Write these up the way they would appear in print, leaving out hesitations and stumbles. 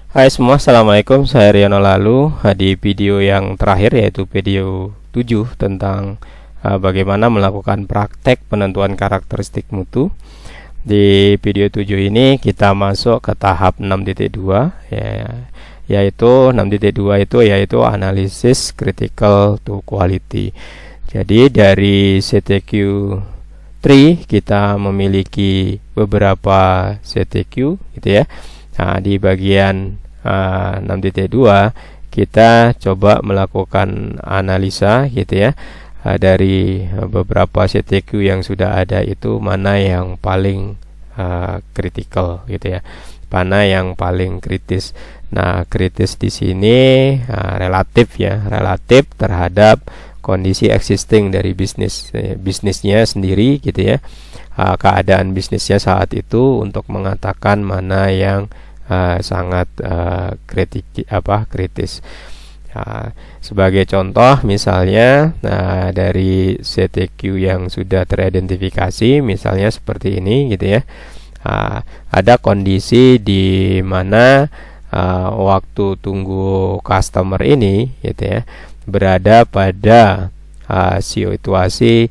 Hai semua, Assalamualaikum. Saya Riano Lalu. Di video yang terakhir, yaitu video 7 tentang bagaimana melakukan praktek penentuan karakteristik mutu. Di video 7 ini kita masuk ke tahap 6.2 ya, yaitu 6.2 yaitu analisis critical to quality. Jadi dari CTQ3 kita memiliki beberapa CTQ gitu ya. Nah, di bagian 6.2 kita coba melakukan analisa gitu ya, dari beberapa CTQ yang sudah ada itu mana yang paling kritikal gitu ya, mana yang paling kritis. Nah, kritis di sini relatif ya, relatif terhadap kondisi existing dari bisnisnya sendiri gitu ya, keadaan bisnisnya saat itu untuk mengatakan mana yang sangat kritis. Sebagai contoh misalnya, dari CTQ yang sudah teridentifikasi misalnya seperti ini gitu ya, ada kondisi di mana waktu tunggu customer ini gitu ya berada pada situasi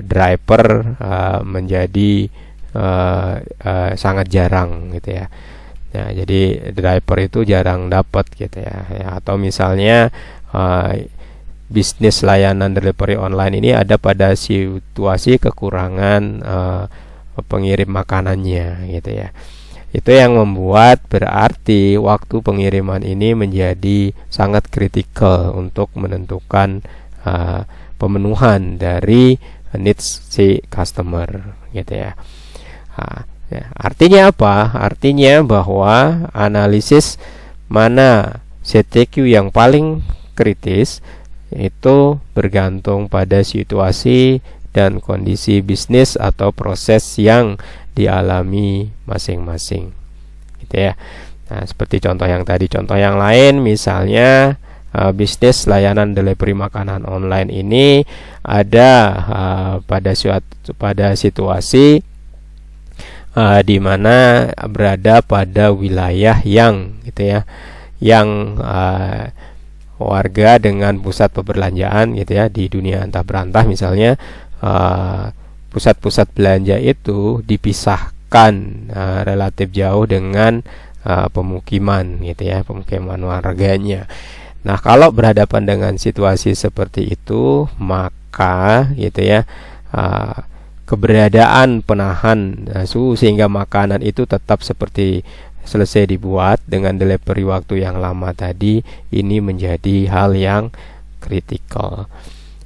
driver menjadi sangat jarang gitu ya. Nah, jadi driver itu jarang dapat gitu ya. Atau misalnya bisnis layanan delivery online ini ada pada situasi kekurangan pengirim makanannya gitu ya. Itu yang membuat berarti waktu pengiriman ini menjadi sangat kritikal untuk menentukan pemenuhan dari needs si customer gitu ya. Artinya apa? Artinya bahwa analisis mana CTQ yang paling kritis itu bergantung pada situasi dan kondisi bisnis atau proses yang dialami masing-masing gitu ya. Nah, seperti contoh yang tadi, contoh yang lain misalnya bisnis layanan delivery makanan online ini ada pada situasi di mana berada pada wilayah yang gitu ya, yang warga dengan pusat perbelanjaan gitu ya di dunia antah berantah misalnya, pusat-pusat belanja itu dipisahkan relatif jauh dengan pemukiman gitu ya, pemukiman warganya. Nah, kalau berhadapan dengan situasi seperti itu, maka gitu ya, keberadaan penahan suhu sehingga makanan itu tetap seperti selesai dibuat dengan delivery waktu yang lama tadi, ini menjadi hal yang kritikal.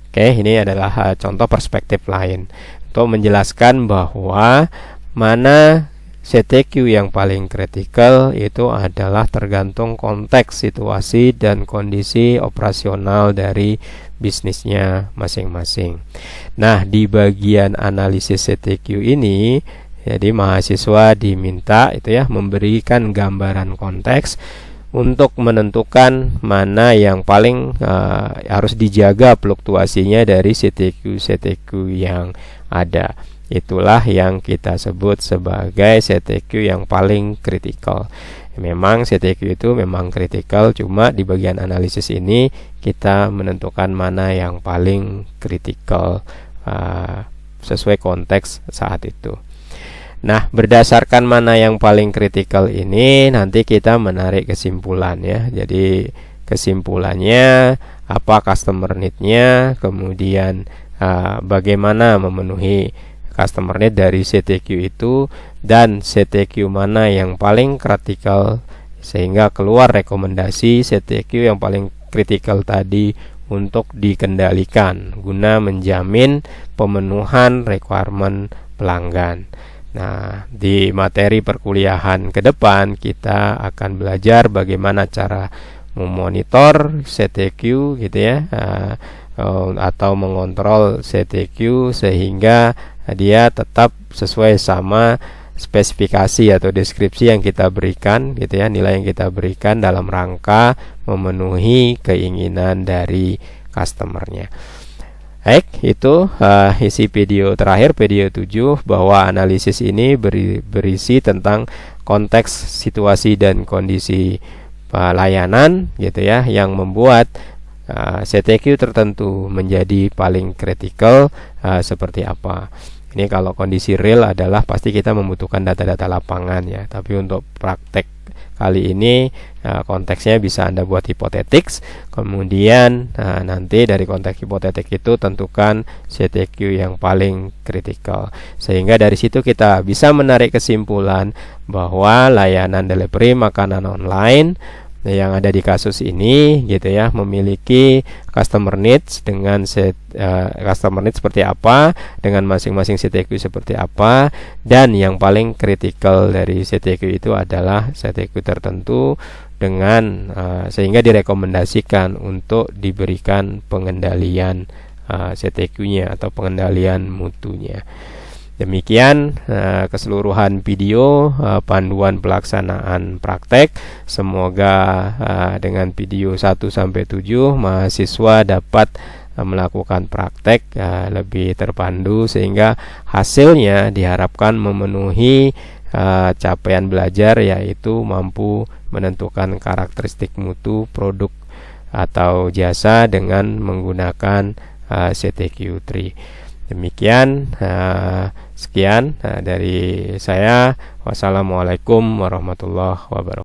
Oke, ini adalah contoh perspektif lain untuk menjelaskan bahwa mana CTQ yang paling kritikal itu adalah tergantung konteks, situasi, dan kondisi operasional dari bisnisnya masing-masing. Nah, di bagian analisis CTQ ini, jadi mahasiswa diminta itu ya memberikan gambaran konteks untuk menentukan mana yang paling harus dijaga fluktuasinya dari CTQ yang ada. Itulah yang kita sebut sebagai CTQ yang paling kritikal. Memang CTQ itu memang kritikal, cuma di bagian analisis ini kita menentukan mana yang paling kritikal sesuai konteks saat itu. Nah, berdasarkan mana yang paling kritikal ini nanti kita menarik kesimpulan ya. Jadi kesimpulannya apa customer need-nya, kemudian bagaimana memenuhi customer need dari CTQ itu, dan CTQ mana yang paling kritikal sehingga keluar rekomendasi CTQ yang paling kritikal tadi untuk dikendalikan guna menjamin pemenuhan requirement pelanggan. Nah, di materi perkuliahan ke depan kita akan belajar bagaimana cara memonitor CTQ gitu ya, atau mengontrol CTQ sehingga dia tetap sesuai sama spesifikasi atau deskripsi yang kita berikan gitu ya, nilai yang kita berikan dalam rangka memenuhi keinginan dari customernya. Baik, itu isi video terakhir, video 7, bahwa analisis ini berisi tentang konteks situasi dan kondisi layanan gitu ya, yang membuat CTQ tertentu menjadi paling kritikal seperti apa. Ini kalau kondisi real adalah pasti kita membutuhkan data-data lapangan ya, tapi untuk praktek kali ini konteksnya bisa Anda buat hipotetik, kemudian nanti dari konteks hipotetik itu tentukan CTQ yang paling kritikal, sehingga dari situ kita bisa menarik kesimpulan bahwa layanan delivery makanan online yang ada di kasus ini gitu ya memiliki customer needs dengan customer needs seperti apa, dengan masing-masing CTQ seperti apa, dan yang paling kritikal dari CTQ itu adalah CTQ tertentu dengan sehingga direkomendasikan untuk diberikan pengendalian CTQ-nya atau pengendalian mutunya. Demikian keseluruhan video panduan pelaksanaan praktek. Semoga dengan video 1-7 mahasiswa dapat melakukan praktek lebih terpandu, sehingga hasilnya diharapkan memenuhi capaian belajar, yaitu mampu menentukan karakteristik mutu produk atau jasa dengan menggunakan CTQ3. Demikian, sekian dari saya. Wassalamualaikum warahmatullahi wabarakatuh.